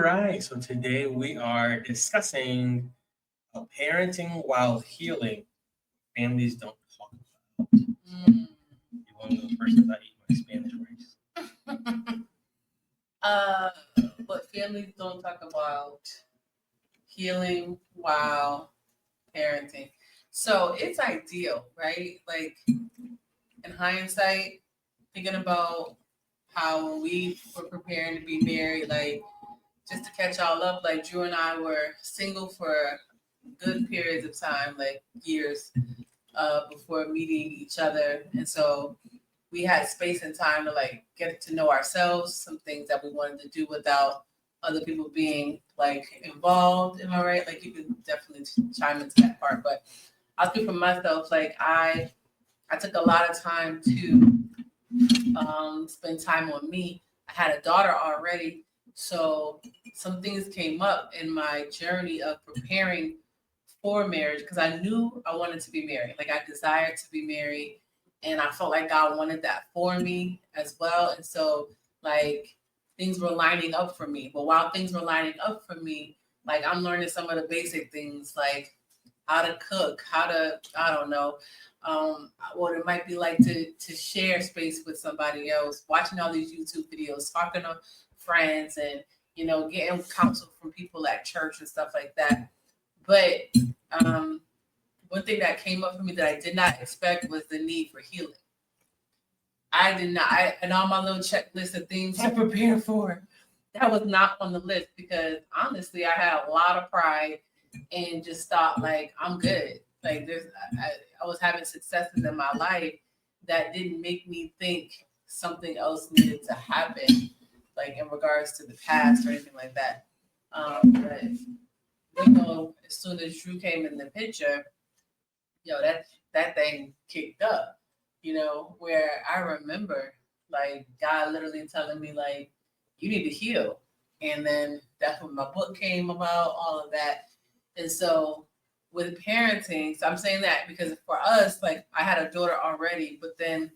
right, so today we are discussing parenting while healing. Families don't talk about. Mm. You're one of those persons that eat my Spanish rice. uh, but families don't talk about healing while parenting. So it's ideal, right? Like in hindsight, thinking about how when we were preparing to be married, like just to catch y'all up, like Drew and I were single for good periods of time, like years, before meeting each other. And so we had space and time to like get to know ourselves, some things that we wanted to do without other people being like involved. Am I right? Like you can definitely chime into that part. But I'll speak for myself, like I took a lot of time to spend time on me. I had a daughter already, so some things came up in my journey of preparing for marriage because I knew I wanted to be married. Like I desired to be married, and I felt like God wanted that for me as well. And so, like things were lining up for me. But while things were lining up for me, like I'm learning some of the basic things, like how to cook, how to, I don't know, what it might be like to share space with somebody else, watching all these YouTube videos, talking to friends, and getting counsel from people at church and stuff like that. But um, one thing that came up for me that I did not expect was the need for healing. I did not, and on my little checklist of things to prepare for, that was not on the list because honestly, I had a lot of pride and just thought like I'm good. Like I was having successes in my life that didn't make me think something else needed to happen, like in regards to the past or anything like that. But as soon as Drew came in the picture, that thing kicked up. Where I remember like God literally telling me like you need to heal, and then that's when my book came about, all of that. And so with parenting, so I'm saying that because for us, like I had a daughter already, but then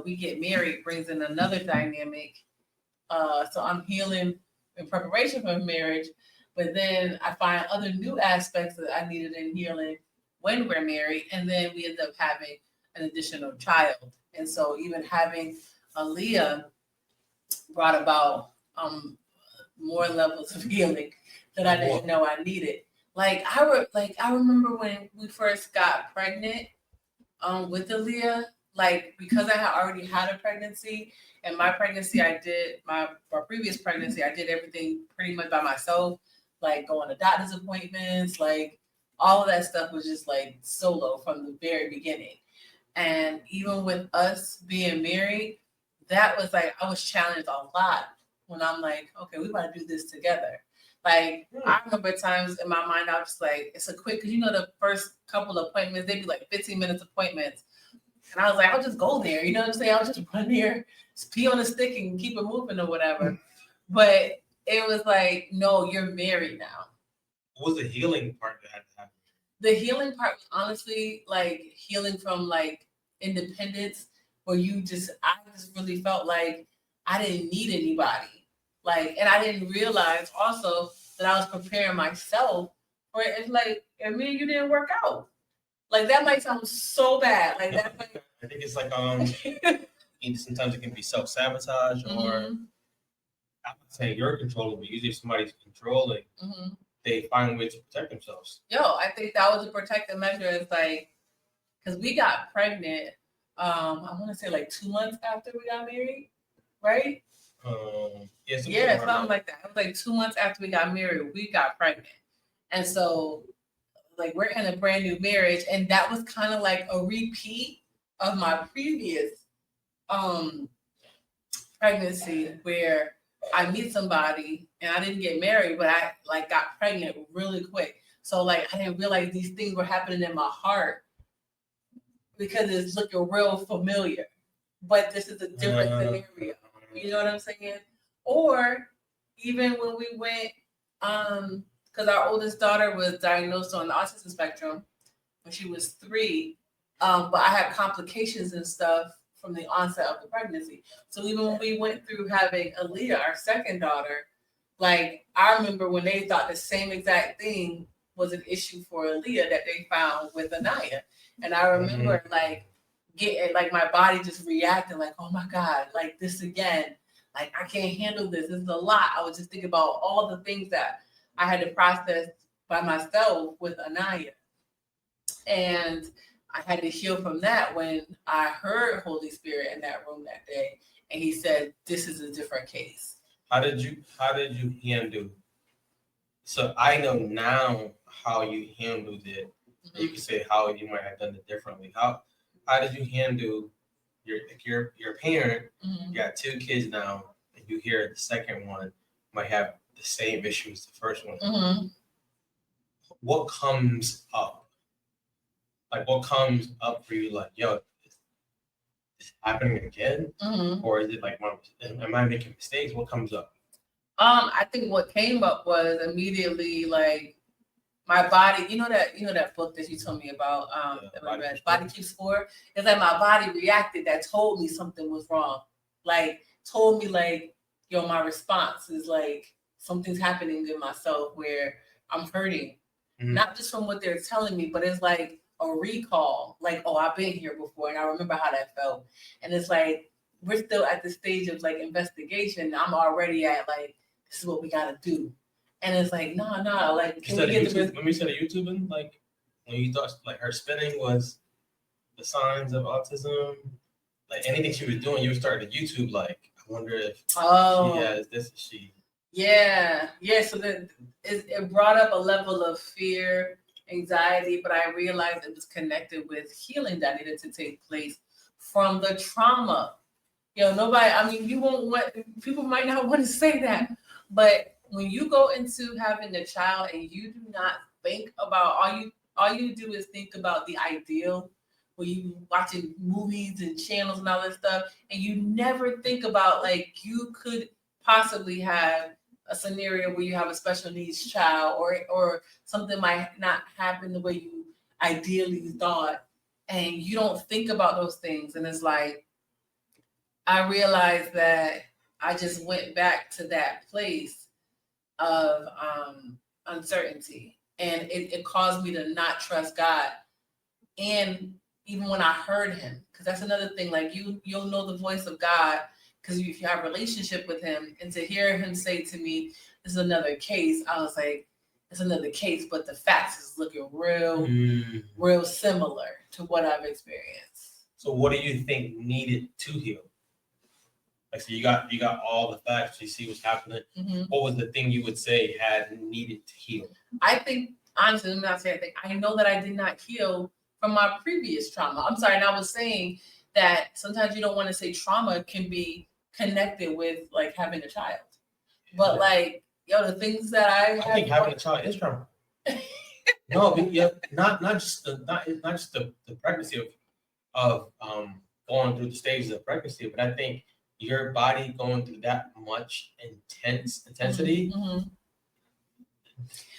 we get married brings in another dynamic. So I'm healing in preparation for marriage, but then I find other new aspects that I needed in healing when we're married, and then we end up having an additional child. And so even having Aaliyah brought about more levels of healing that I didn't know I needed. I remember when we first got pregnant with Aaliyah, like because I had already had a pregnancy, and my pregnancy I did my previous pregnancy, I did everything pretty much by myself, like going to doctor's appointments, like all of that stuff was just like solo from the very beginning. And even with us being married, that was like I was challenged a lot when I'm like, okay, we want to do this together. Like I remember times in my mind, I was just like, it's a quick, because the first couple of appointments, they'd be like 15 minutes appointments. And I was like, I'll just go there. You know what I'm saying? I'll just run there, just pee on the stick and keep it moving or whatever. But it was like, no, you're married now. What was the healing part that had to happen? The healing part was honestly like healing from like independence, where I just really felt like I didn't need anybody. Like, and I didn't realize also that I was preparing myself for it. It's like, and me and you didn't work out. Like that might sound so bad. Like that might. I think it's like sometimes it can be self-sabotage, or I'm not saying you're controlling, but usually if somebody's controlling, they find ways to protect themselves. I think that was a protective measure. It's like, because we got pregnant, I want to say like 2 months after we got married, right? Something like that. It was like 2 months after we got married, we got pregnant. And so, like, we're in a brand new marriage, and that was kind of like a repeat of my previous pregnancy, where I meet somebody and I didn't get married, but I like got pregnant really quick. So like I didn't realize these things were happening in my heart because it's looking real familiar. But this is a different scenario. You know what I'm saying? Or even when we went, because our oldest daughter was diagnosed on the autism spectrum when she was 3, but I had complications and stuff from the onset of the pregnancy. So even when we went through having Aaliyah, our second daughter, Like, I remember when they thought the same exact thing was an issue for Aaliyah that they found with Anaya. And I remember like getting like my body just reacting like, oh my God, like this again. Like I can't handle this. This is a lot. I was just thinking about all the things that I had to process by myself with Anaya. And I had to heal from that when I heard Holy Spirit in that room that day. And he said, this is a different case. How did you handle? So I know now how you handled it. Mm-hmm. You could say how you might have done it differently. How did you handle your parent? Mm-hmm. You got 2 kids now, and you hear the second one might have the same issue as the first one. Mm-hmm. What comes up? Like what comes up for you? Like, yo, is this happening again? Mm-hmm. Or is it like, am I making mistakes? What comes up? I think what came up was immediately like my body. You know that book that you told me about. Body Keeps Score. It's like my body reacted. That told me something was wrong. Like told me like, yo, my response is like something's happening in myself where I'm hurting. Mm-hmm. Not just from what they're telling me, but it's like a recall, like, oh, I've been here before and I remember how that felt. And it's like, we're still at the stage of like investigation. I'm already at like, this is what we gotta do. And it's like, no, like, can we get when we started YouTubing, like, when you thought like her spinning was the signs of autism, like anything she was doing, you were starting to YouTube, like, I wonder if she has this, she. Yeah. So then it brought up a level of fear, anxiety, but I realized it was connected with healing that needed to take place from the trauma. You won't want, people might not want to say that, but when you go into having a child and you do not think about, all you do is think about the ideal, when you watching movies and channels and all that stuff, and you never think about like you could possibly have a scenario where you have a special needs child or something might not happen the way you ideally thought, and you don't think about those things. And it's like, I realized that I just went back to that place of uncertainty, and it caused me to not trust God. And even when I heard him, because that's another thing, like you'll know the voice of God because if you have a relationship with him, and to hear him say to me, this is another case, I was like, it's another case, but the facts is looking real similar to what I've experienced. So what do you think needed to heal? Like, so you got all the facts, you see what's happening. Mm-hmm. What was the thing you would say had needed to heal? I think, honestly, let me not say I think. I know that I did not heal from my previous trauma. I'm sorry, and I was saying that sometimes you don't want to say trauma can be connected with like having a child. But like, the things that I think having a child is trauma. No, not just the pregnancy of going through the stages of pregnancy, but I think your body going through that much intensity, mm-hmm.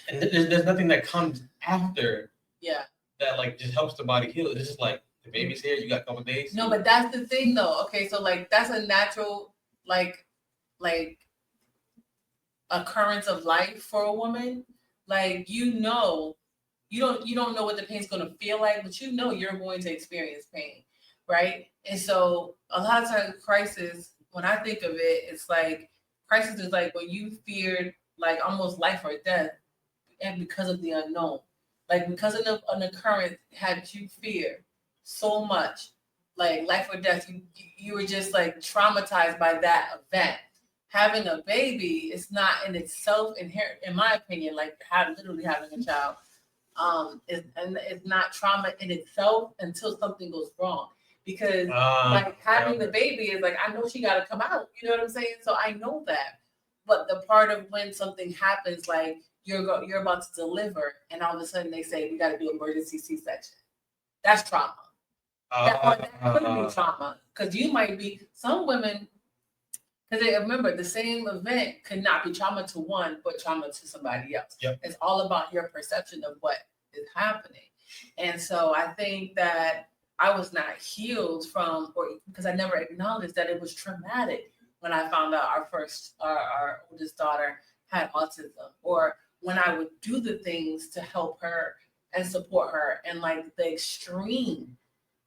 and there's nothing that comes after. Yeah. That like just helps the body heal. It's just like the baby's here, you got a couple days. No, but that's the thing though. Okay, so like that's a natural like occurrence of life for a woman. Like you don't know what the pain's gonna feel like, but you're going to experience pain, right? And so a lot of times crisis, when I think of it, it's like crisis is like when you feared like almost life or death, and because of the unknown. Like because of an occurrence had you fear so much, like life or death, you were just like traumatized by that event. Having a baby is not in itself inherent, in my opinion, like literally having a child. It's not trauma in itself until something goes wrong. Because like having the baby is like, I know she got to come out. You know what I'm saying? So I know that. But the part of when something happens, like you're about to deliver, and all of a sudden they say we got to do emergency C-section. That's trauma. That could be trauma because you might be some women. Because remember, the same event could not be trauma to one, but trauma to somebody else. Yep. It's all about your perception of what is happening. And so I think that I was not healed from, or because I never acknowledged that it was traumatic when I found out our oldest daughter had autism, or when I would do the things to help her and support her, and like the extreme,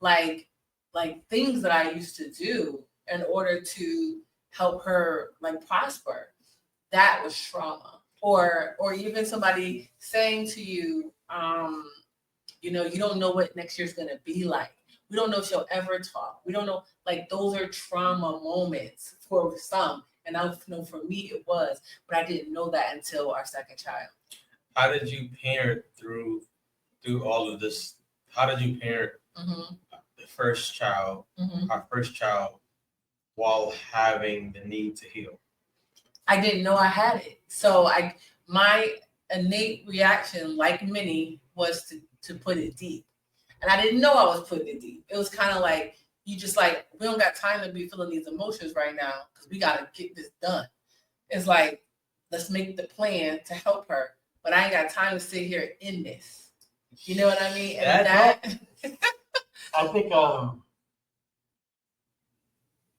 like things that I used to do in order to help her like prosper, that was trauma. Or even somebody saying to you, you don't know what next year's gonna be like. We don't know if she'll ever talk. We don't know, like those are trauma moments for some. And I know for me it was, but I didn't know that until our second child. How did you parent through all of this? How did you parent the first child, our first child, while having the need to heal? I didn't know I had it. So my innate reaction, like many, was to put it deep. And I didn't know I was putting it deep. It was kind of like, you just like, we don't got time to be feeling these emotions right now because we got to get this done. It's like, let's make the plan to help her. But I ain't got time to sit here in this. You know what I mean? And that I think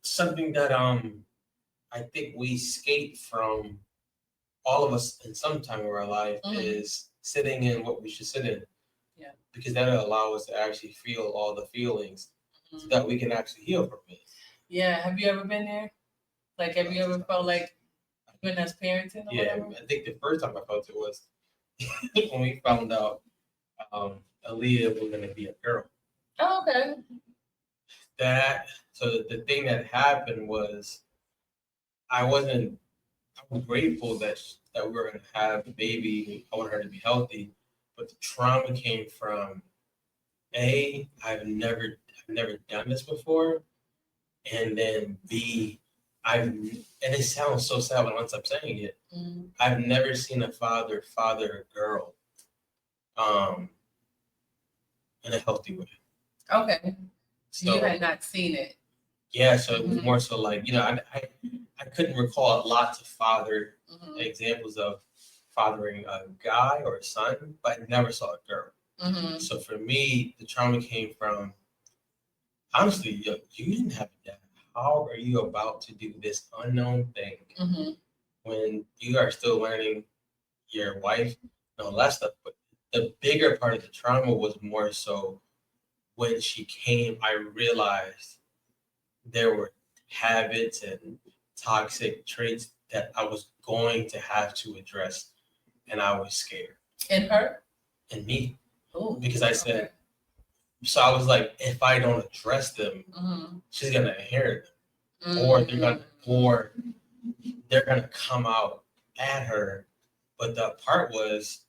something that I think we escape from, all of us in some time of our life, is sitting in what we should sit in. Yeah. Because that'll allow us to actually feel all the feelings so that we can actually heal from it. Yeah. Have you ever been there? Like, have you ever felt like when as parenting? Yeah, whatever? I think the first time I felt it was when we found out Aaliyah was going to be a girl. Oh, okay. So the thing that happened was I was grateful that we were going to have a baby. I wanted her to be healthy, but the trauma came from I've never done this before, and then B, and it sounds so sad once I'm saying it. I've never seen a father a girl, in a healthy way. Okay. So you had not seen it. Yeah, so it was more so like, I couldn't recall lots of father examples of fathering a guy or a son, but I never saw a girl. So for me, the trauma came from, honestly, you didn't have a dad. How are you about to do this unknown thing when you are still learning your wife and all that stuff? But the bigger part of the trauma was more so when she came, I realized there were habits and toxic traits that I was going to have to address, and I was scared. In her? In me. Ooh, because I said, so I was like, if I don't address them, she's gonna inherit them, or they're gonna come out at her. But the part was,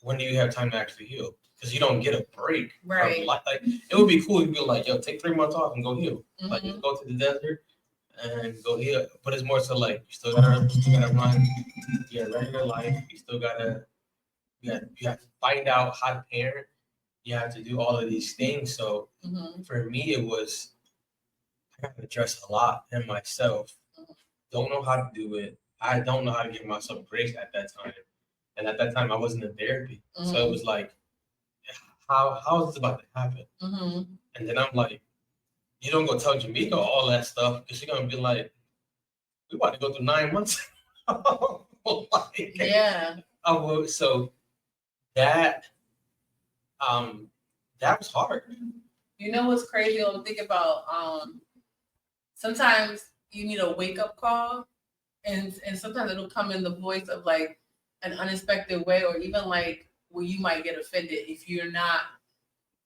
when do you have time to actually heal? Because you don't get a break. Right. Like, it would be cool if you be like, yo, take 3 months off and go heal. Like, just go to the desert and go heal. But it's more so like, you still gotta run your regular life. You still gotta, you have to find out how to parent. You have to do all of these things. So for me, it was, I got to address a lot in myself. Don't know how to do it. I don't know how to give myself grace at that time. And at that time, I wasn't in therapy. So it was like, how is this about to happen? And then I'm like, you don't go tell Jamaica all that stuff, because she's going to be like, we about to go through 9 months. Yeah. So that was hard. You know what's crazy? I'm thinking about sometimes you need a wake up call, and sometimes it'll come in the voice of like an unexpected way, or even like where you might get offended if you're not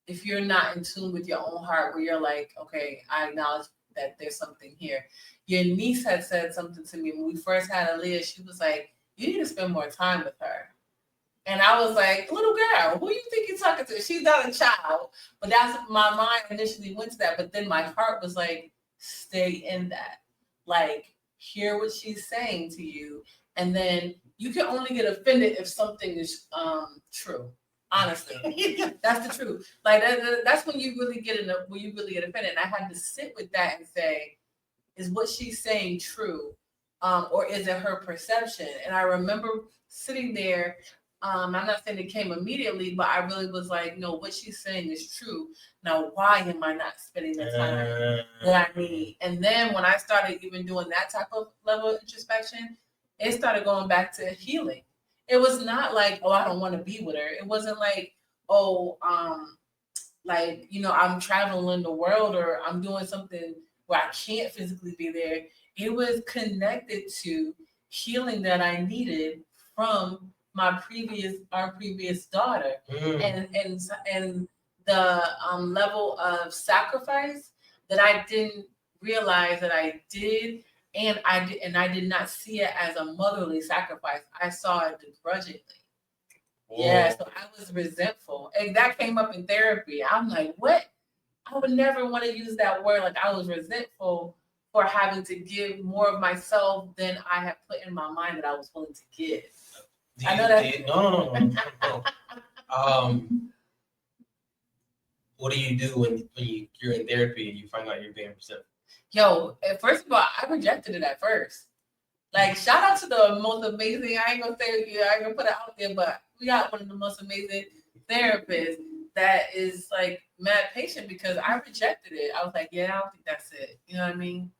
in tune with your own heart, where you're like, okay, I acknowledge that there's something here. Your niece had said something to me when we first had Aaliyah. She was like, you need to spend more time with her. And I was like, little girl, who you think you're talking to? She's not a child. But that's, my mind initially went to that. But then my heart was like, stay in that. Like, hear what she's saying to you. And then you can only get offended if something is true. Honestly, that's the truth. Like that's when you really get offended. And I had to sit with that and say, is what she's saying true, or is it her perception? And I remember sitting there. I'm not saying it came immediately, but I really was like, no, what she's saying is true. Now, why am I not spending the time that I need? And then when I started even doing that type of level of introspection, it started going back to healing. It was not like, oh, I don't want to be with her. It wasn't like, oh, like, I'm traveling the world or I'm doing something where I can't physically be there. It was connected to healing that I needed from our previous daughter, and the level of sacrifice that I didn't realize that I did, and I did not see it as a motherly sacrifice. I saw it begrudgingly. Yeah, so I was resentful. And that came up in therapy. I'm like, what? I would never want to use that word. Like, I was resentful for having to give more of myself than I had put in my mind that I was willing to give. I know that. No. What do you do when you're in therapy and you find out you're being resentful? Yo, first of all, I rejected it at first. Like, shout out to the most amazing, I ain't gonna put it out there, but we got one of the most amazing therapists that is like mad patient, because I rejected it. I was like, yeah, I don't think that's it. You know what I mean?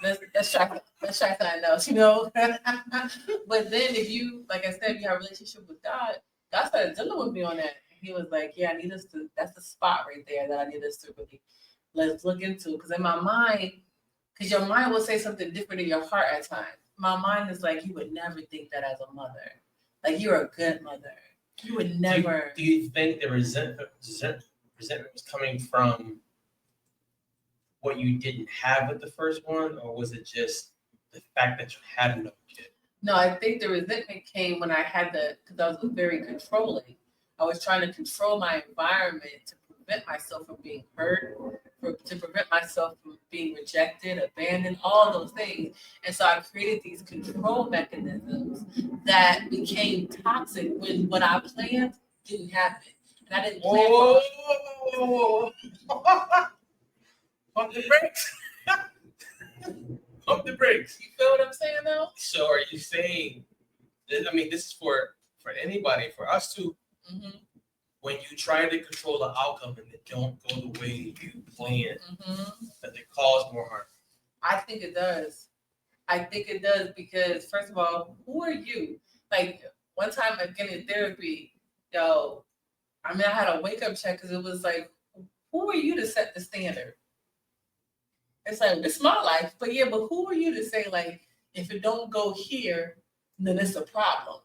Let's try something else, But then if you, like I said, if you have a relationship with God started dealing with me on that. He was like, yeah, that's the spot right there that I need us to really, let's look into. Because in my mind, because your mind will say something different in your heart at times. My mind is like, you would never think that as a mother. Like, you're a good mother. You would never. Do you think the resentment was coming from what you didn't have with the first one, or was it just the fact that you had another kid? No, I think the resentment came when I had because I was very controlling. I was trying to control my environment to prevent myself from being hurt, to prevent myself from being rejected, abandoned, all those things. And so I created these control mechanisms that became toxic when what I planned didn't happen. And I didn't plan for Pump the brakes. Pump the brakes. You feel what I'm saying, though? So are you saying, I mean, this is for anybody, for us too, when you try to control the outcome and it don't go the way you planned, that it cause more harm? I think it does. I think it does because, first of all, who are you? Like, one time again in therapy, I had a wake-up check because it was like, who are you to set the standard? It's like, it's my life, but who are you to say, like, if it don't go here, then it's a problem?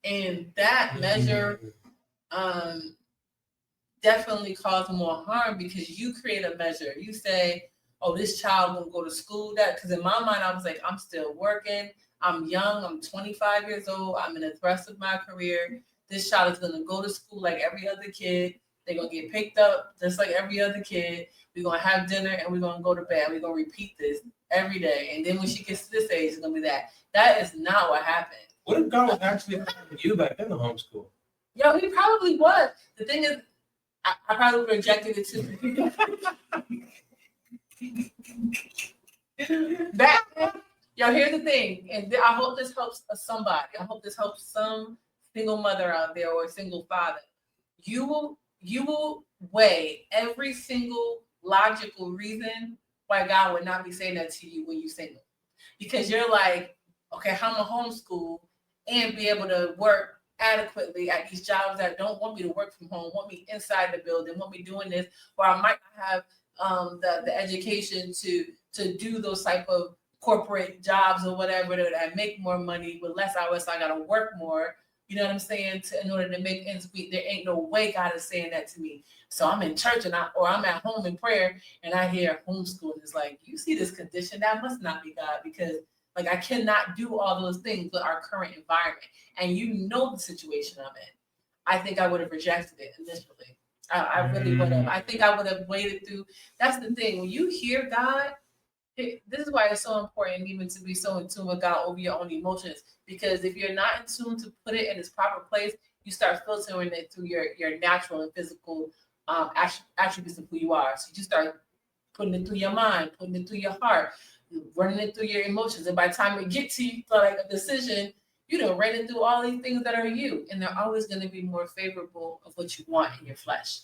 And that measure definitely caused more harm because you create a measure. You say, oh, this child won't go to school. Because in my mind, I was like, I'm still working. I'm young. I'm 25 years old. I'm in the thrust of my career. This child is going to go to school like every other kid. They're going to get picked up just like every other kid. We're going to have dinner and we're going to go to bed. We're going to repeat this every day. And then when she gets to this age, it's going to be that. That is not what happened. What if God was actually helping you back in the homeschool? Yo, he probably was. The thing is, I probably rejected it too. Here's the thing, and I hope this helps somebody. I hope this helps some single mother out there or single father. You will weigh every single logical reason why God would not be saying that to you when you're single, because you're like, okay, I'm a homeschool and be able to work adequately at these jobs that don't want me to work from home, want me inside the building, want me doing this, or I might not have the education to do those type of corporate jobs or whatever that make more money with less hours. So I got to work more. You know what I'm saying? In order to make ends meet, there ain't no way God is saying that to me. So I'm in church or I'm at home in prayer and I hear homeschool. It's like, you see this condition, that must not be God, because like I cannot do all those things with our current environment. And you know the situation I'm in. I think I would have rejected it initially. I really would have. I think I would have waited through. That's the thing. When you hear God, this is why it's so important even to be so in tune with God over your own emotions. Because if you're not in tune to put it in its proper place, you start filtering it through your natural and physical attributes of who you are. So you start putting it through your mind, putting it through your heart, running it through your emotions. And by the time it gets to you, like a decision, ran it through all these things that are you. And they're always going to be more favorable of what you want in your flesh.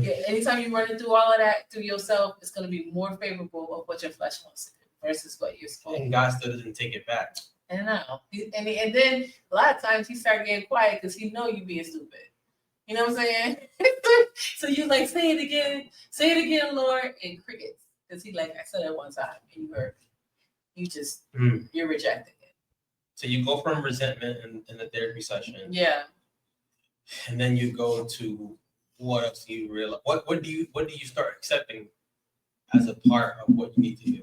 Yeah, anytime you run it through all of that through yourself, it's going to be more favorable of what your flesh wants to do versus what you're supposed to. And God still doesn't take it back. And now, and then a lot of times he start getting quiet because he know you being stupid. You know what I'm saying? So you like say it again, Lord, and crickets. Because he like I said it one time and you heard me. You just you're rejecting it. So you go from resentment in the therapy session. Yeah. And then you go to what else do you realize? What do you start accepting as a part of what you need to do?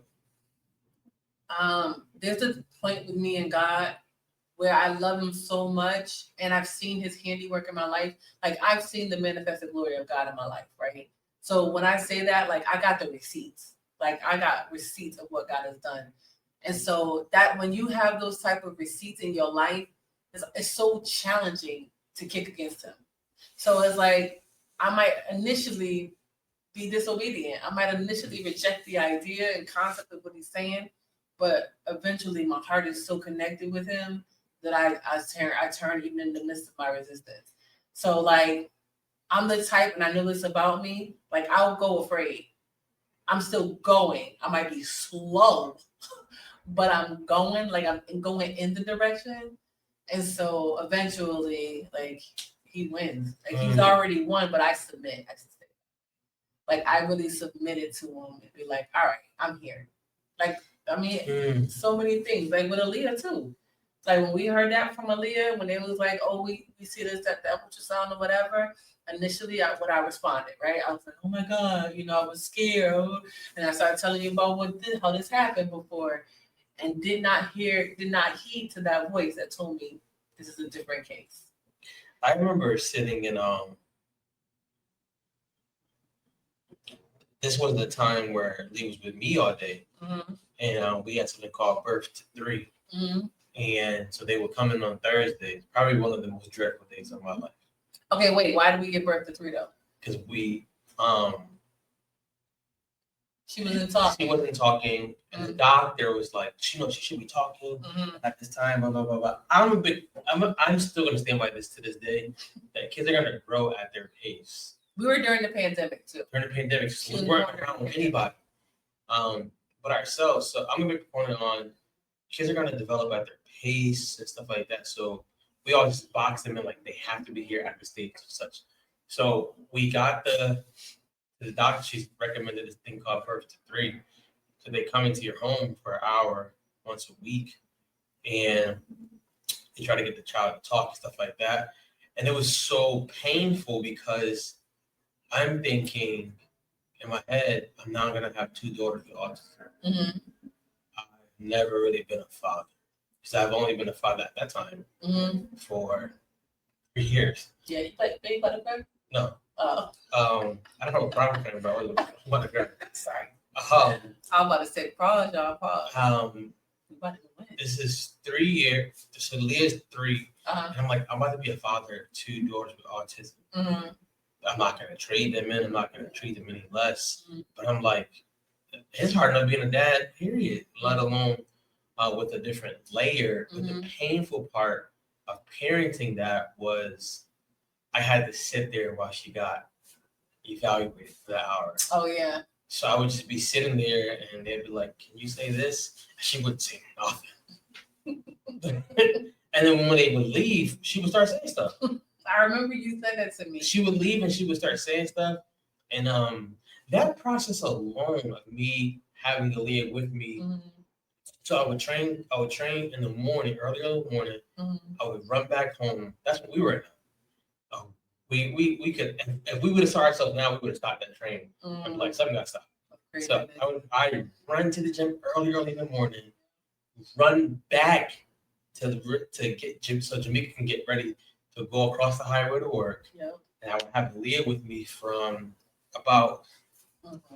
There's a point with me and God where I love him so much and I've seen his handiwork in my life. Like I've seen the manifested glory of God in my life, right? So when I say that, like I got the receipts. Like I got receipts of what God has done. And so that when you have those type of receipts in your life, it's so challenging to kick against him. So it's like I might initially be disobedient. I might initially reject the idea and concept of what he's saying, but eventually my heart is so connected with him that I turn even in the midst of my resistance. So like I'm the type, and I know this about me, like I'll go afraid. I'm still going. I might be slow, but I'm going, like I'm going in the direction. And so eventually, like he wins. Like he's already won, but I submit. I just like I really submitted to him and be like, all right, I'm here. Like I mean, so many things. Like with Aaliyah too. Like when we heard that from Aaliyah, when it was like, oh, we see this, that ultrasound or whatever. Initially, what I responded, right? I was like, oh my God, I was scared, and I started telling you about how this happened before, and did not heed to that voice that told me this is a different case. I remember sitting in this was the time where Lee was with me all day, and we had something called Birth to 3. And so they would come in on Thursdays, probably one of the most dreadful days of my life. Okay, wait, why did we get Birth to 3 though? Because she wasn't talking. She wasn't talking, and the doctor was like, she should be talking at this time, blah blah blah blah. I'm still gonna stand by this to this day that kids are gonna grow at their pace. We were during the pandemic too. During the pandemic, so we weren't around anybody, but ourselves. So I'm a big proponent on kids are gonna develop at their pace and stuff like that. So we all just box them in like they have to be here at the stage of such. So we got the doctor. She's recommended this thing called Birth to 3. So they come into your home for an hour once a week, and they try to get the child to talk and stuff like that. And it was so painful because I'm thinking in my head, I'm not gonna have 2 daughters with autism. I've never really been a father because I've only been a father at that time for 3 years. Yeah, you played Big Butterfly? No. Oh. I don't know what Brown came about. Sorry. I'm about to say pause, y'all. Pause. This is 3 years. So Leah's 3. And I'm like, I'm about to be a father of 2 daughters with autism. I'm not gonna trade them in. I'm not gonna treat them any less. But I'm like, it's hard enough being a dad, period. Let alone with a different layer. But the painful part of parenting that was I had to sit there while she got evaluated for that hour. Oh yeah. So I would just be sitting there and they'd be like, can you say this? And she wouldn't say nothing. And then when they would leave, she would start saying stuff. I remember you said that to me. She would leave and she would start saying stuff. And that process alone of me having Aaliyah with me. So I would train in the morning, early in the morning. I would run back home. That's what we were in. We could, if we would have started ourselves now, we would have stopped that training. I'm like, something got to stop. So I run to the gym early in the morning, run back to get gym so Jamaica can get ready to go across the highway to work. Yep. And I would have Leah with me from about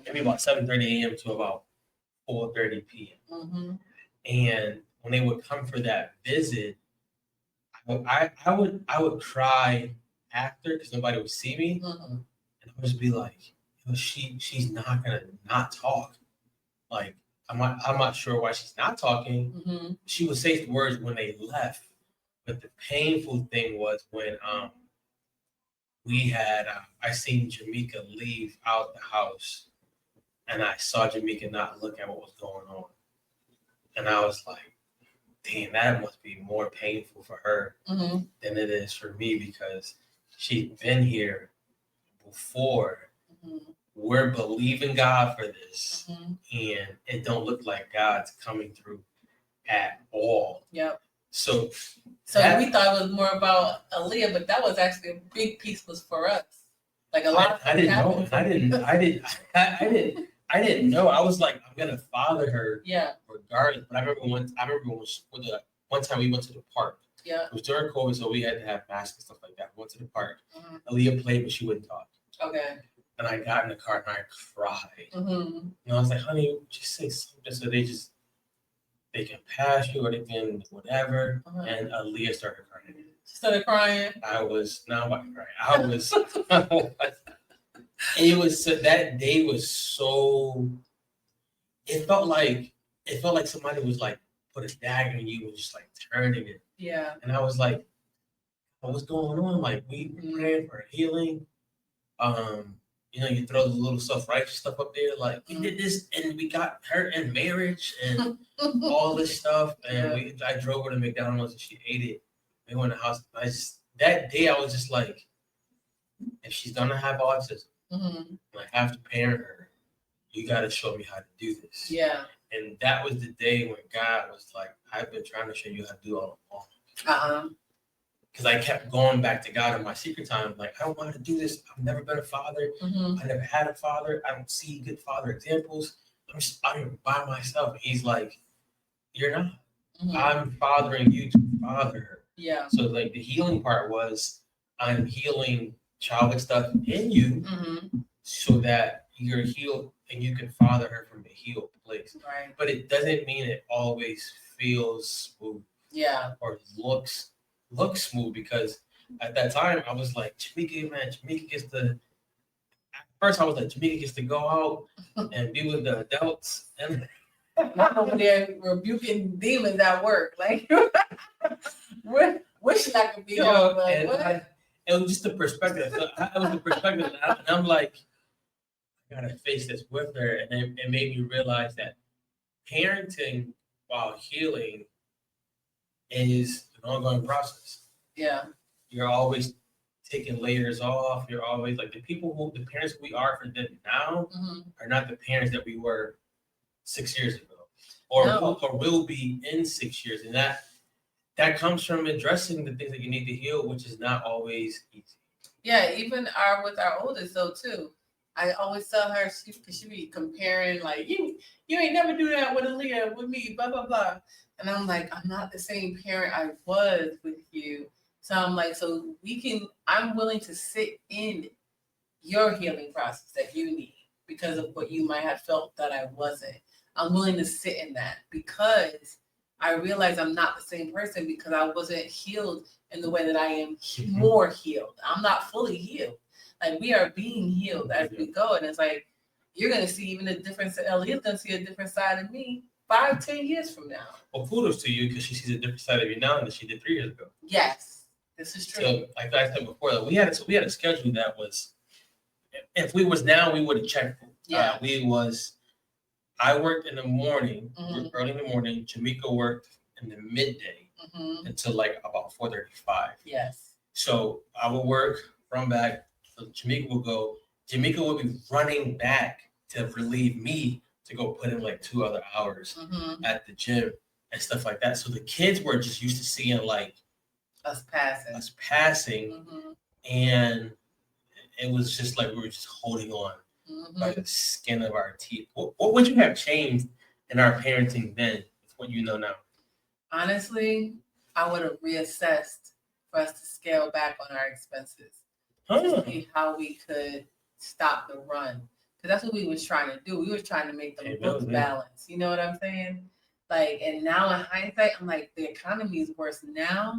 maybe about 7:30 a.m. to about 4:30 p.m. And when they would come for that visit, I would cry after because nobody would see me, and I would just be like, she's not gonna not talk. Like I'm not sure why she's not talking. She would say the words when they left, but the painful thing was when we had I seen Jamaica leave out the house, and I saw Jamaica not look at what was going on, and I was like, damn, that must be more painful for her Mm-hmm. than it is for me because she's been here before. Mm-hmm. We're believing God for this, Mm-hmm. and it don't look like God's coming through at all. Yep. So we thought it was more about Aaliyah, but that was actually a big piece was for us. Like a lot of I didn't know. I didn't know. I was like, I'm gonna father her, yeah, regardless. But I remember one time we went to the park. yeah. It was during COVID, so we had to have masks and stuff like that. We went to the park. Mm-hmm. Aaliyah played, but she wouldn't talk. Okay. And I got in the car and I cried. Mm-hmm. And I was like, honey, just say something so they can pass you or they can whatever. Uh-huh. And Aaliyah started crying. She started crying. I was not about to cry. I was. It was that day was so. It felt like somebody was like put a dagger in you and just like turning it. Yeah. And I was like, what's going on? Like we praying for healing. You throw the little self-righteous stuff up there, like we did this and we got her in marriage and all this stuff. And I drove her to McDonald's and she ate it. We went to the house. That day I was just like, if she's gonna have autism, and I have to parent her, you gotta show me how to do this. Yeah. And that was the day when God was like, I've been trying to show you how to do all along. Because I kept going back to God in my secret time, like, I don't want to do this. I've never been a father. I never had a father. I don't see good father examples. I'm by myself. And he's like, you're not. I'm fathering you to father her. Yeah. So like the healing part was I'm healing childhood stuff in you so that you're healed and you can father her from a healed place. Right. But it doesn't mean it always feels smooth. Yeah. Or looks smooth, because at that time I was like, Jamaica gets to. At first I was like, Jamaica gets to go out and be with the adults, and not over there rebuking demons at work. Like, wish I could be home. Like, what? It was just the perspective. It was the perspective, and I'm like, I gotta face this with her, and it made me realize that parenting while healing is an ongoing process. Yeah. You're always taking layers off. You're always like the parents we are for them now are not the parents that we were 6 years ago, or will be in 6 years. And that comes from addressing the things that you need to heal, which is not always easy. Yeah, even with our oldest though too. I always tell her she be comparing like you ain't never do that with Aaliyah, with me, blah blah blah. And I'm like, I'm not the same parent I was with you. So I'm like, I'm willing to sit in your healing process that you need because of what you might have felt that I wasn't. I'm willing to sit in that because I realize I'm not the same person because I wasn't healed in the way that I am more healed. I'm not fully healed. Like we are being healed as we go. And it's like, you're going to see even a different side. Aaliyah's going to see a different side of me 5-10 years from now. Well, kudos to you because she sees a different side of you now than she did 3 years ago. Yes, this is true. So, like I said before, we had a schedule that was, if we was now, we would have checked. Yeah. I worked in the morning, early in the morning. Jamaica worked in the midday until like about 4:35. Yes. So I would work, run back. So Jamaica would go. Jamaica would be running back to relieve me to go put in like 2 other hours at the gym and stuff like that. So the kids were just used to seeing like us passing, and it was just like we were just holding on by the skin of our teeth. What would you have changed in our parenting then with what you know now? Honestly, I would have reassessed for us to scale back on our expenses. To see how we could stop the run. Because that's what we was trying to do. We was trying to make the books balance. You know what I'm saying? Like, and now in hindsight, I'm like, the economy is worse now.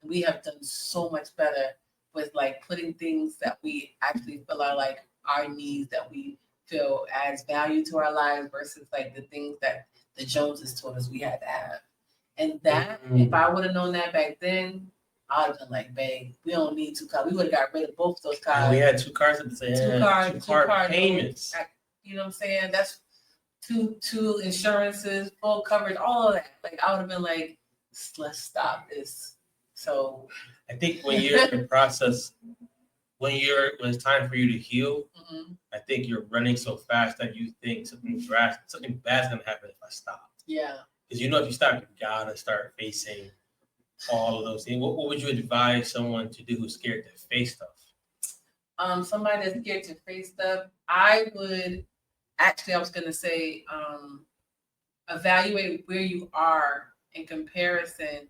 And we have done so much better with like putting things that we actually feel are like our needs that we feel adds value to our lives versus like the things that the Joneses told us we had to have. And that, if I would have known that back then, I would have been like, babe, we don't need 2 cars. We would have got rid of both those cars. And we had 2 cars at the same time. 2 car payments. You know what I'm saying? That's two insurances, full coverage, all of that. Like I would have been like, let's stop this. So I think when you're in the process, when it's time for you to heal, I think you're running so fast that you think something bad's gonna happen if I stop. Yeah. Because if you stop, you gotta start facing all of those things. What would you advise someone to do who's scared to face stuff? Somebody that's scared to face stuff, I was gonna say, evaluate where you are in comparison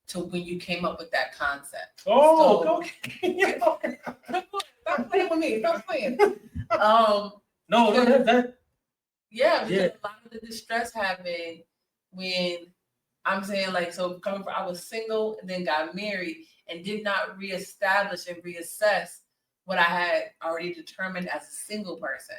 to when you came up with that concept. Oh, okay. Stop playing with me. Stop playing. That. Yeah, because a lot of the distress happened when I'm saying I was single and then got married and did not reestablish and reassess what I had already determined as a single person.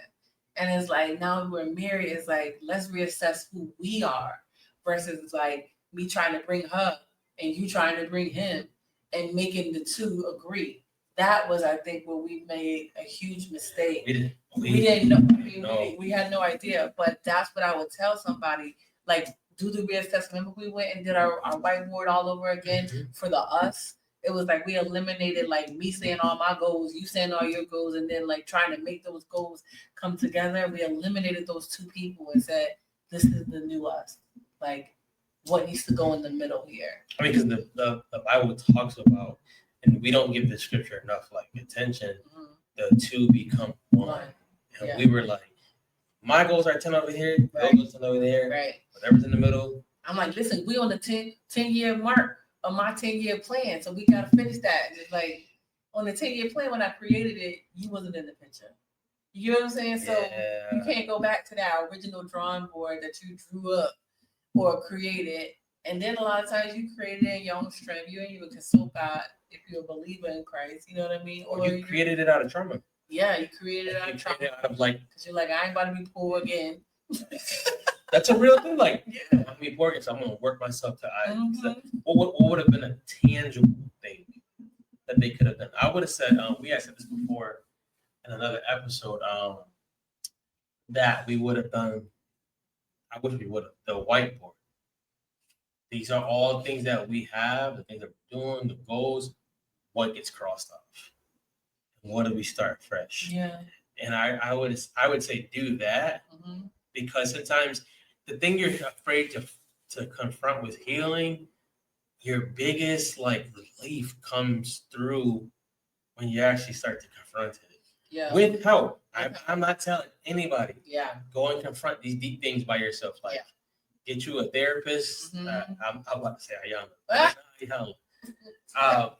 And it's like, now we're married, it's like, let's reassess who we are versus like me trying to bring her and you trying to bring him and making the two agree. That was, I think, where we made a huge mistake. We didn't know. I mean, we had no idea, but that's what I would tell somebody. Like, do the reassessment. Remember, we went and did our whiteboard all over again for the us. It was like we eliminated like me saying all my goals, you saying all your goals, and then like trying to make those goals come together. We eliminated those two people and said, this is the new us. Like, what needs to go in the middle here? I mean, because the Bible talks about, and we don't give the scripture enough like attention, the two become one. And we were like, my goals are 10 over here, your goals are 10 over there, right? Whatever's in the middle. I'm like, listen, we on the 10-year mark of my 10-year plan, so we gotta finish that. Just like on the 10-year plan, when I created it, you wasn't in the picture. You know what I'm saying? So you can't go back to that original drawing board that you drew up or created. And then a lot of times you created it in your own strength. You ain't even consult God if you're a believer in Christ. You know what I mean? Or you created it out of trauma. Yeah, you created it out of trauma. Out of like, because you're like, I ain't about to be poor again. That's a real thing. Like, I'm gonna be poor again, so I'm gonna work myself to what would have been a tangible thing that they could have done? I would have said, we had said this before in another episode, that we would have done. I wish we would have the whiteboard. These are all things that we have, the things that we're doing, the goals, what gets crossed off. What do we start fresh? Yeah. And I would say do that because sometimes the thing you're afraid to confront with healing, your biggest like relief comes through when you actually start to confront it. Yeah. With help. I'm not telling anybody. Yeah. Go and confront these deep things by yourself. Like get you a therapist. I'm about to say Ayana.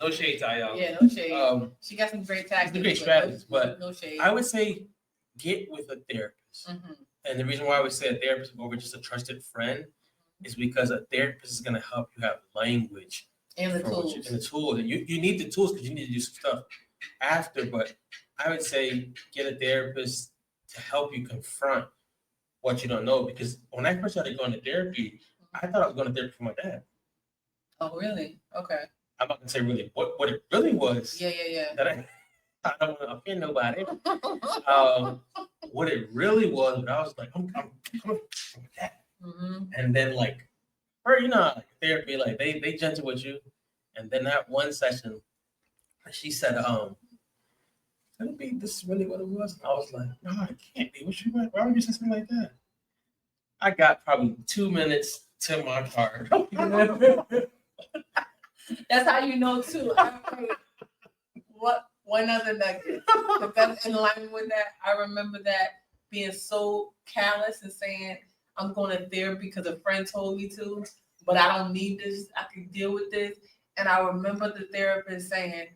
No shade to Ayana. Yeah, no shade. She got some great tactics. Great strategies, but no shade. I would say get with a therapist. And the reason why I would say a therapist over just a trusted friend is because a therapist is going to help you have language and the tools. And the tools. And you need the tools because you need to do some stuff after. But I would say get a therapist to help you confront what you don't know. Because when I first started going to therapy, I thought I was going to therapy for my dad. Oh, really? Okay. I'm not going to say really what it really was. Yeah. That I don't want to offend nobody. What it really was, but I was like, I'm coming from that. And then like, or like therapy, like they gentle with you. And then that one session, she said, "Can it be this really what it was?" And I was like, "No, it can't be. Why would you say something like that?" I got probably 2 minutes to my car. That's how you know too. What one other nugget that's in line with that? I remember that being so callous and saying, I'm going to therapy because a friend told me to, but I don't need this. I can deal with this. And I remember the therapist saying,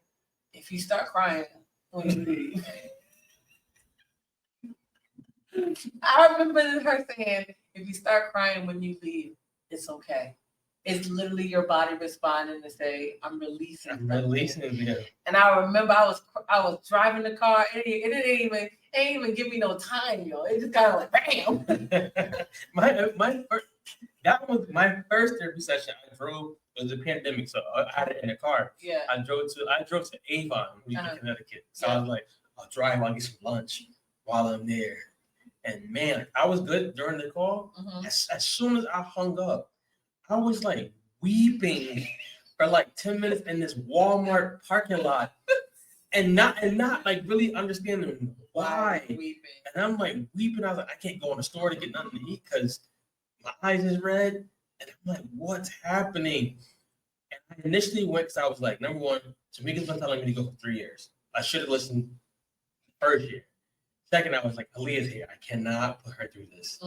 if you start crying when you leave. I remember her saying, if you start crying when you leave, it's okay. It's literally your body responding to say, I'm releasing. And I remember I was driving the car. It didn't even give me no time, yo. It just kind of like bam. That was my first therapy session. I drove. It was a pandemic, so I had it in a car. Yeah. I drove to Avon, in Connecticut. So I was like, I'll drive. I'll get some lunch while I'm there. And man, I was good during the call. As soon as I hung up, I was like weeping for like 10 minutes in this Walmart parking lot and not like really understanding why. Weeping. And I'm like weeping. I was like, I can't go in the store to get nothing to eat because my eyes is red. And I'm like, what's happening? And I initially went because I was like, number one, Tamika's been telling me to go for 3 years. I should have listened first year. Second, I was like, Aaliyah's here. I cannot put her through this.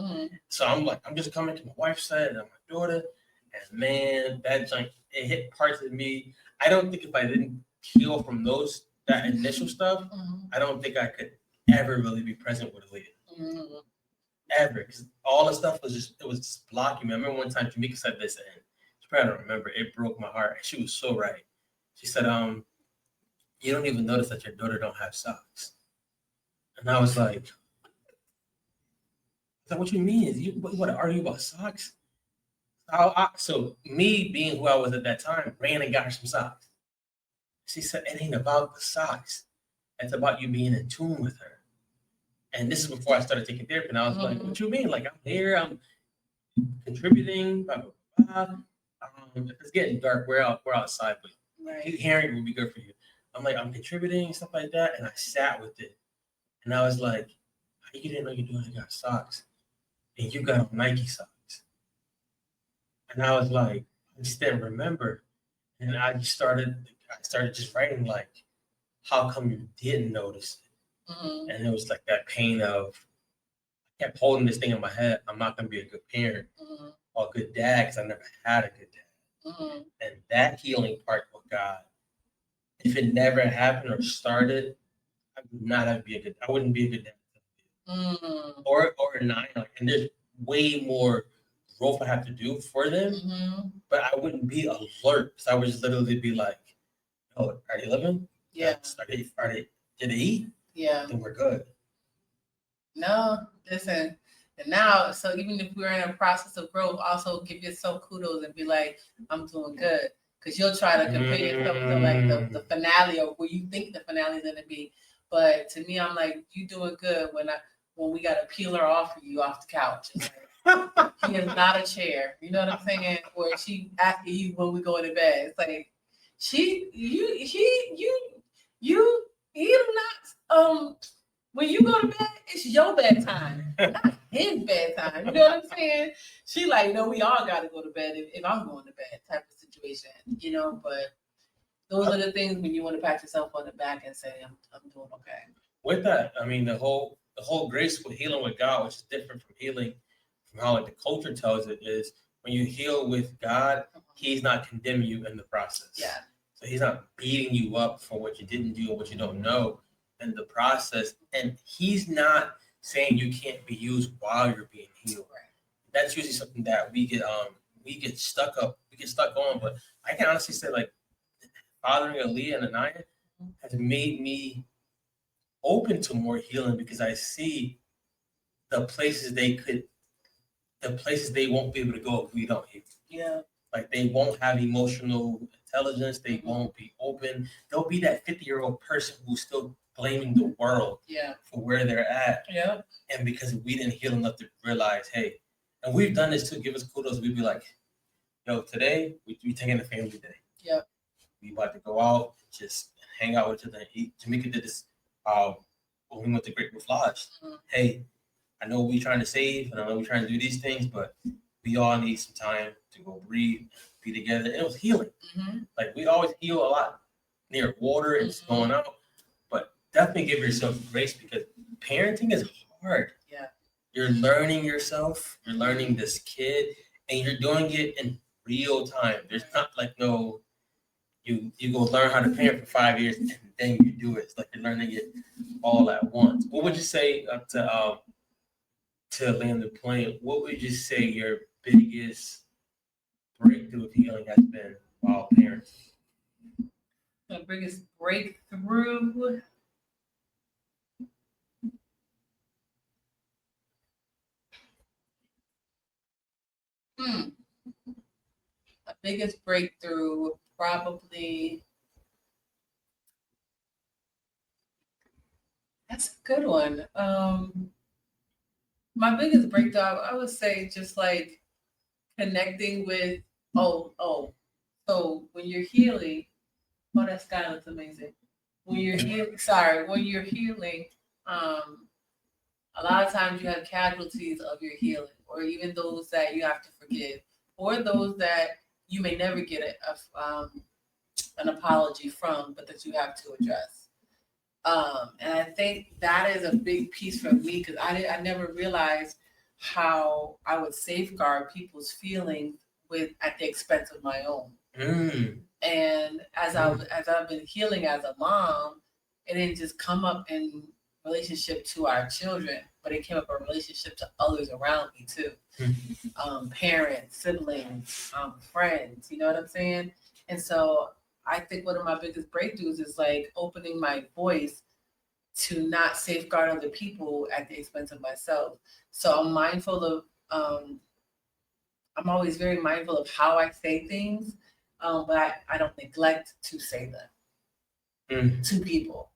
So I'm like, I'm just coming to my wife's side and my daughter. And man, that junk, it hit parts of me. I don't think if I didn't heal from that initial stuff, I don't think I could ever really be present with Aaliyah. Ever. Because all the stuff was just blocking me. I remember one time Tamika said this, and she probably don't remember. It broke my heart. And she was so right. She said, you don't even notice that your daughter don't have socks. And I was like, what you mean? You want to argue about socks? So me being who I was at that time, ran and got her some socks. She said, it ain't about the socks. It's about you being in tune with her. And this is before I started taking therapy. And I was like, what you mean? Like, I'm here, I'm contributing, blah, blah, blah. If it's getting dark, we're outside, but hearing it would be good for you. I'm like, I'm contributing, stuff like that. And I sat with it. And I was like, how you didn't know your daughter got socks? And you got on Nike socks. And I was like, I just didn't remember. And I started just writing like, how come you didn't notice it? And it was like that pain of, I kept holding this thing in my head. I'm not going to be a good parent or a good dad because I never had a good dad. And that healing part with God, if it never happened or started, I wouldn't be a good dad. Or a 9. Like, and there's way more growth I have to do for them, but I wouldn't be alert because I would just literally be like, oh, are they living? Yeah. Did they eat? Yeah. Then we're good. No, listen. And now, so even if we're in a process of growth, also give yourself kudos and be like, I'm doing good. Because you'll try to compare yourself to like the finale or where you think the finale is going to be. But to me, I'm like, you doing good when we got to peel her off of you off the couch. Like, he is not a chair. You know what I'm saying? Or she asking you when we go to bed. It's like, you not when you go to bed, it's your bedtime, not his bedtime. You know what I'm saying? She like, no, we all got to go to bed if I'm going to bed type of situation, you know. But those are the things when you want to pat yourself on the back and say, I'm doing okay. With that, I mean, the whole grace with healing with God, which is different from healing from how like the culture tells it, is when you heal with God, He's not condemning you in the process. Yeah. So He's not beating you up for what you didn't do or what you don't know in the process, and He's not saying you can't be used while you're being healed. Right. That's usually something that we get stuck on. But I can honestly say, like, fathering Aaliyah and Anaya has made me open to more healing because I see the places they won't be able to go if we don't heal. Yeah. Like, they won't have emotional intelligence. They won't be open. They'll be that 50-year-old person who's still blaming the world for where they're at. Yeah. And because we didn't heal enough to realize, hey, and we've done this to give us kudos. We'd be like, yo, today we taking a family day. Yeah. We about to go out, just hang out with each other and eat. Tamika did this when we went to Great Wolf Lodge. Hey, I know we're trying to save and I know we're trying to do these things, but we all need some time to go breathe, be together. And it was healing. Like, we always heal a lot near water and just going out, but definitely give yourself grace because parenting is hard. Yeah. You're learning yourself, you're learning this kid, and you're doing it in real time. There's not like no, you go learn how to parent for 5 years and then you do it. It's like you're learning it all at once. What would you say to land the plane? What would you say your biggest breakthrough of healing has been while parenting? The biggest breakthrough. The biggest breakthrough probably. That's a good one. My biggest breakthrough, I would say, just like connecting with Oh. So when you're healing, oh, that sky looks amazing. When you're when you're healing, um, a lot of times you have casualties of your healing, or even those that you have to forgive, or those that you may never get an apology from, but that you have to address. And I think that is a big piece for me because I never realized how I would safeguard people's feelings with at the expense of my own. And as I've been healing as a mom, it didn't just come up in relationship to our children, but it came up in relationship to others around me too. Parents, siblings, friends, you know what I'm saying? And so I think one of my biggest breakthroughs is like opening my voice to not safeguard other people at the expense of myself. So I'm mindful of, I'm always very mindful of how I say things, but I don't neglect to say them to people.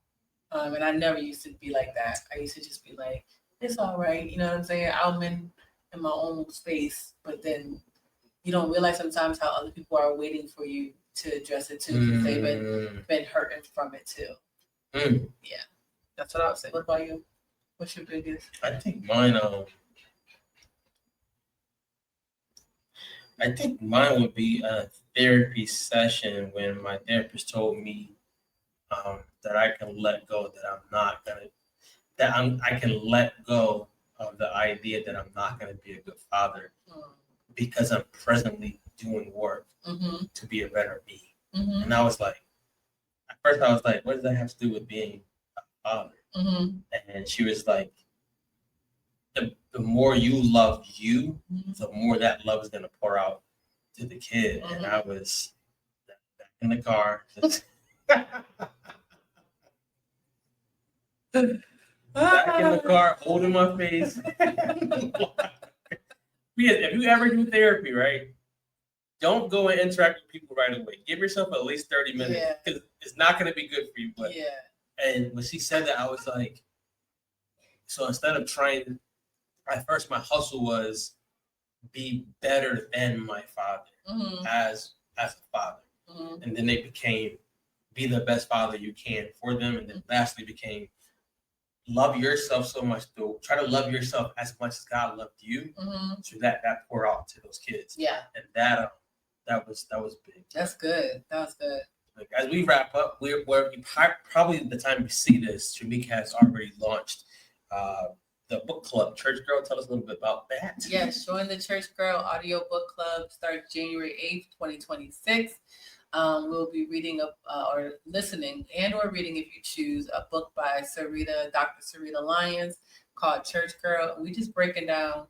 And I never used to be like that. I used to just be like, it's all right. You know what I'm saying? I'm in my own space, but then you don't realize sometimes how other people are waiting for you to address it too, because they've been hurting from it too. Yeah, that's what I would say. What about you? What's your biggest? I think mine. I think mine would be a therapy session when my therapist told me that I can let go, that I'm not gonna, I can let go of the idea that I'm not gonna be a good father because I'm presently doing work to be a better me. And I was like, at first I was like, what does that have to do with being a father? And she was like, the more you love you, the more that love is gonna pour out to the kid. And I was back in the car. Back in the car, holding my face. If you ever do therapy, right, don't go and interact with people right away. Give yourself at least 30 minutes because it's not going to be good for you. But and when she said that, I was like, so instead of trying, at first my hustle was be better than my father as a father, and then they became be the best father you can for them, and then lastly became love yourself so much to try to love yourself as much as God loved you, so that pour out to those kids. And that was big. That's good. That was good. Like, as we wrap up, we're probably the time we see this, Shamika has already launched the book club. Church Girl, tell us a little bit about that. Yes, join the Church Girl audio book club. Starts January 8th, 2026. We'll be reading or listening or reading, if you choose, a book by Dr. Sarita Lyons called Church Girl. We just breaking down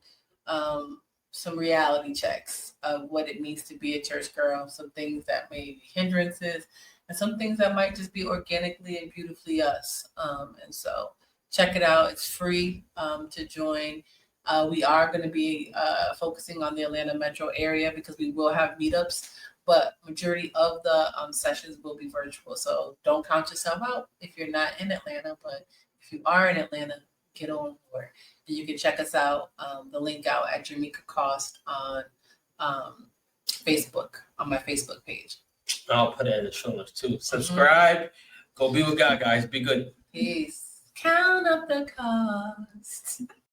some reality checks of what it means to be a church girl, some things that may be hindrances, and some things that might just be organically and beautifully us. And so check it out. It's free to join. We are going to be focusing on the Atlanta metro area because we will have meetups, but majority of the sessions will be virtual. So don't count yourself out if you're not in Atlanta, but if you are in Atlanta, get on board. And you can check us out, the link out at Jamaica Cost on Facebook, on my Facebook page. I'll put it in the show notes too. Subscribe. Go be with God, guys. Be good. Peace. Count up the cost.